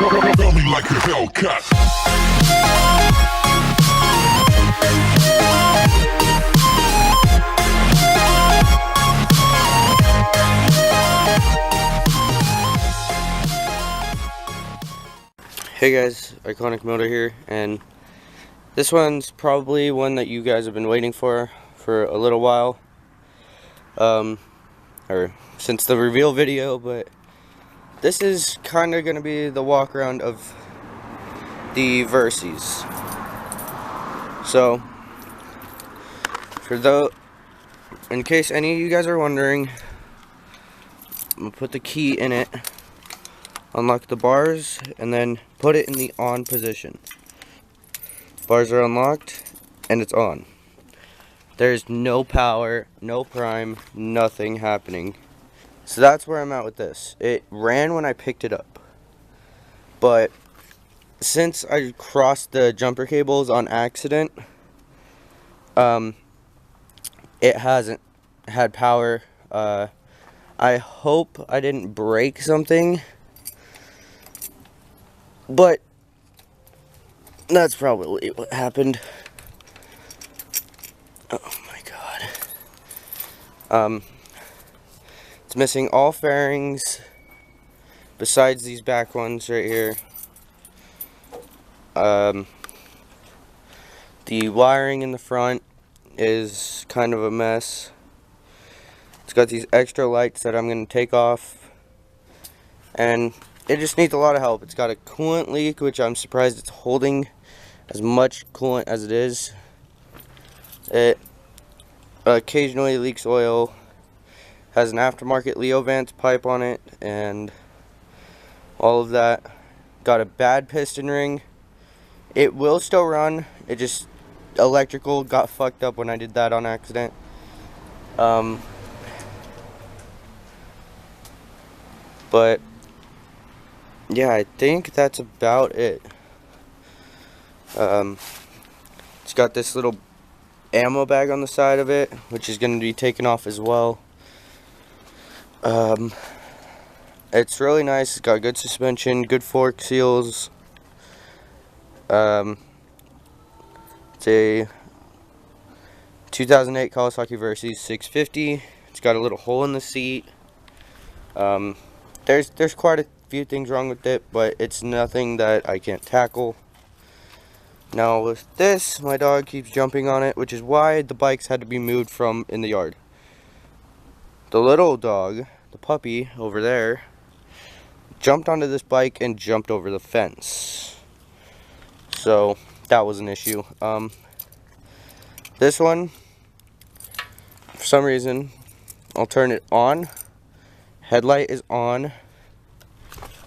Feel me like a Hellcat. Hey guys, Iconic Motor here, and this one's probably one that you guys have been waiting for a little while, or since the reveal video, but this is kind of going to be the walk around of the Versys. So, in case any of you guys are wondering, I'm going to put the key in it, unlock the bars, and then put it in the on position. Bars are unlocked, and it's on. There's no power, no prime, nothing happening. So that's where I'm at with this. It ran when I picked it up, but since I crossed the jumper cables on accident, it hasn't had power. I hope I didn't break something, but that's probably what happened. Oh my god. It's missing all fairings besides these back ones right here. The wiring in the front is kind of a mess. It's got these extra lights that I'm going to take off, and it just needs a lot of help. It's got a coolant leak, which I'm surprised it's holding as much coolant as it is. It occasionally leaks oil, has an aftermarket Leovance pipe on it, and all of that. Got a bad piston ring. It will still run, it just, electrical got fucked up when I did that on accident. But yeah, I think that's about it. It's got this little ammo bag on the side of it, which is going to be taken off as well. It's really nice. It's got good suspension, good fork seals. It's a 2008 Kawasaki Versys 650. It's got a little hole in the seat. There's quite a few things wrong with it, but it's nothing that I can't tackle. Now with this, my dog keeps jumping on it, which is why the bikes had to be moved from in the yard. The little dog, the puppy over there, jumped onto this bike and jumped over the fence. So that was an issue. This one, for some reason, I'll turn it on. Headlight is on,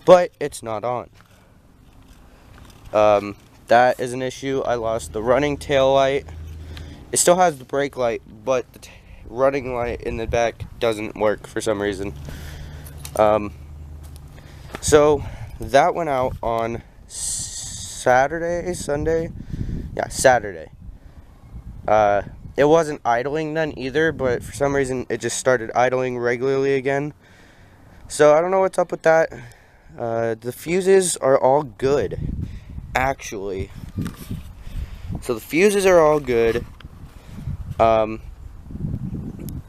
but it's not on. That is an issue. I lost the running tail light. It still has the brake light, but the running light in the back doesn't work for some reason. So that went out on Saturday, Sunday? Yeah, Saturday. It wasn't idling then either, but for some reason it just started idling regularly again. So I don't know what's up with that. The fuses are all good, actually. So the fuses are all good.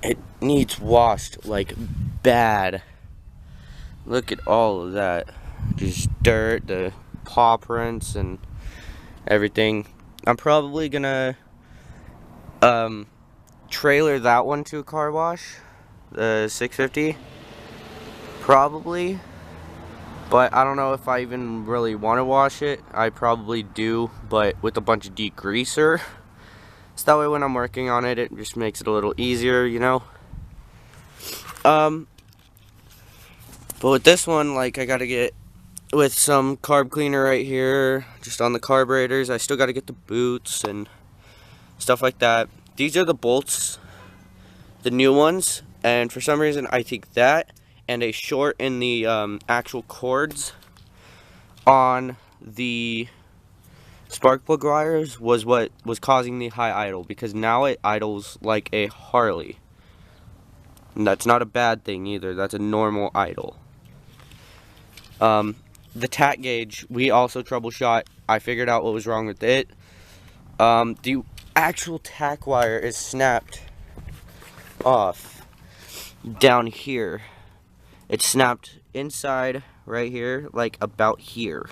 It needs washed like bad. Look at all of that. Just dirt, the paw prints and everything. I'm probably gonna trailer that one to a car wash, the 650. Probably, but I don't know if I even really want to wash it. I probably do, but with a bunch of degreaser, so that way when I'm working on it, it just makes it a little easier, you know. But with this one, like, I gotta get with some carb cleaner right here, just on the carburetors. I still gotta get the boots and stuff like that. These are the bolts, the new ones, and for some reason I think that and a short in the actual cords on the spark plug wires was what was causing the high idle, because now it idles like a Harley. And that's not a bad thing either, that's a normal idle. the tack gauge, we also troubleshot. I figured out what was wrong with it. The actual tack wire is snapped off down here. It's snapped inside right here, like about here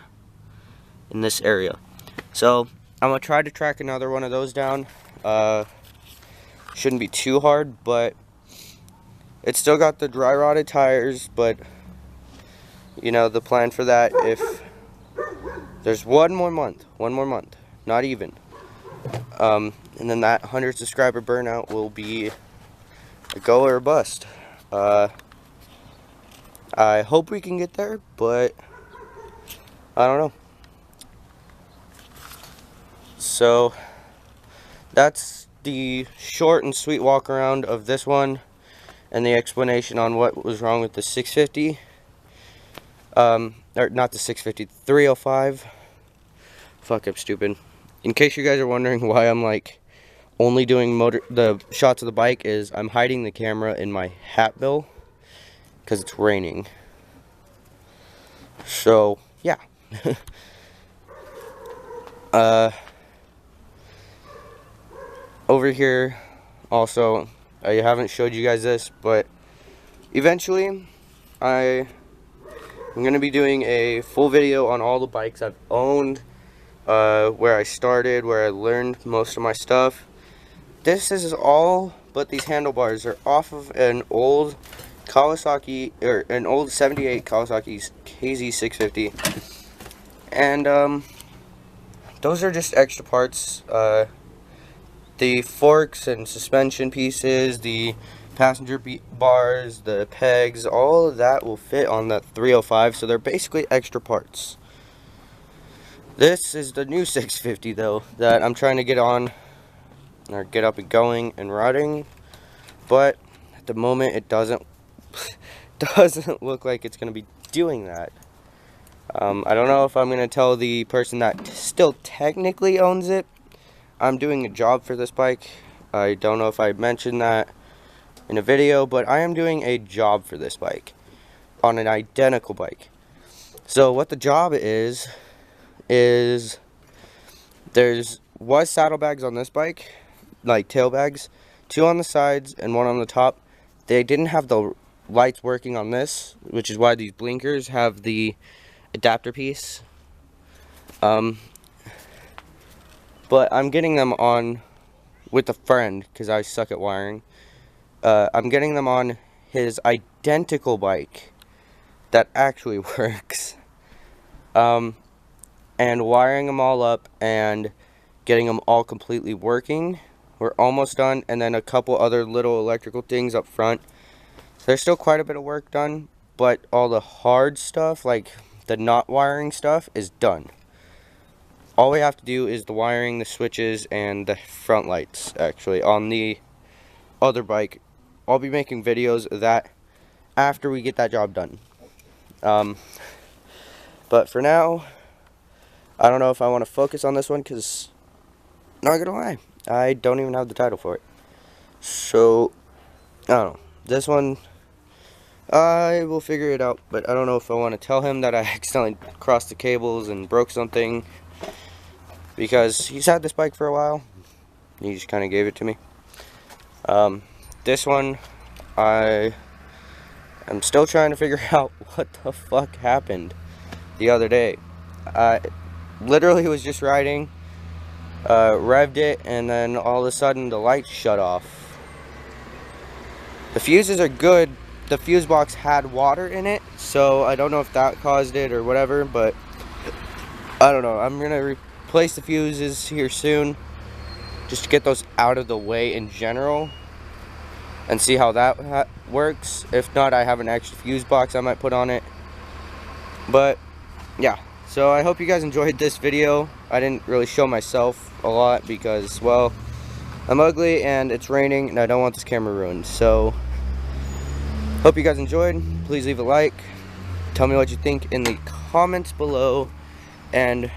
in this area. So I'm gonna try to track another one of those down. Shouldn't be too hard, but it's still got the dry rotted tires. But you know, the plan for that, if there's one more month, not even, and then that 100 subscriber burnout will be a go or a bust. I hope we can get there, but I don't know. So that's the short and sweet walk around of this one and the explanation on what was wrong with the 650. Or not the 650, 305. Fuck, I'm stupid. In case you guys are wondering why I'm like only doing the shots of the bike, is I'm hiding the camera in my hat bill because it's raining. So yeah. Over here also, I haven't showed you guys this, but eventually I'm going to be doing a full video on all the bikes I've owned, where I started, where I learned most of my stuff. This is all, but these handlebars are off of an old Kawasaki, or an old 78 Kawasaki KZ650. And those are just extra parts. The forks and suspension pieces, the passenger bars, the pegs, all of that will fit on that 305, so they're basically extra parts. This is the new 650 though, that I'm trying to get on, or get up and going and riding, but at the moment it doesn't look like it's going to be doing that. I don't know if I'm going to tell the person that still technically owns it I'm doing a job for this bike. I don't know if I mentioned that in a video, but I am doing a job for this bike on an identical bike. So what the job is was saddlebags on this bike, like tail bags, 2 on the sides and 1 on the top. They didn't have the lights working on this, which is why these blinkers have the adapter piece. But I'm getting them on with a friend because I suck at wiring. I'm getting them on his identical bike that actually works. And wiring them all up and getting them all completely working. We're almost done, and then a couple other little electrical things up front. There's still quite a bit of work done, but all the hard stuff, like the not wiring stuff, is done. All we have to do is the wiring, the switches, and the front lights, actually, on the other bike. I'll be making videos of that after we get that job done. But for now, I don't know if I want to focus on this one, because, not gonna lie, I don't even have the title for it. So, I don't know. This one, I will figure it out, but I don't know if I want to tell him that I accidentally crossed the cables and broke something, because he's had this bike for a while. He just kind of gave it to me. This one, I am still trying to figure out what the fuck happened the other day. I literally was just riding, revved it, and then all of a sudden the lights shut off. The fuses are good. The fuse box had water in it, so I don't know if that caused it or whatever, but I don't know. I'm gonna replace the fuses here soon, just to get those out of the way in general, and see how that works. If not, I have an extra fuse box I might put on it. But yeah, so I hope you guys enjoyed this video. I didn't really show myself a lot because, well, I'm ugly and it's raining and I don't want this camera ruined. So hope you guys enjoyed. Please leave a like, tell me what you think in the comments below, and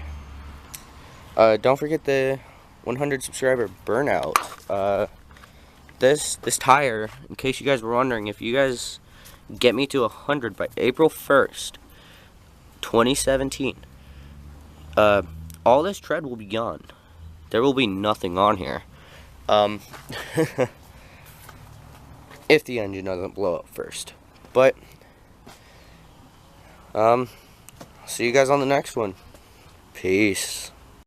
don't forget the 100 subscriber burnout. This tire, in case you guys were wondering, if you guys get me to 100 by April 1st, 2017. All this tread will be gone. There will be nothing on here. If the engine doesn't blow up first. But, see you guys on the next one. Peace.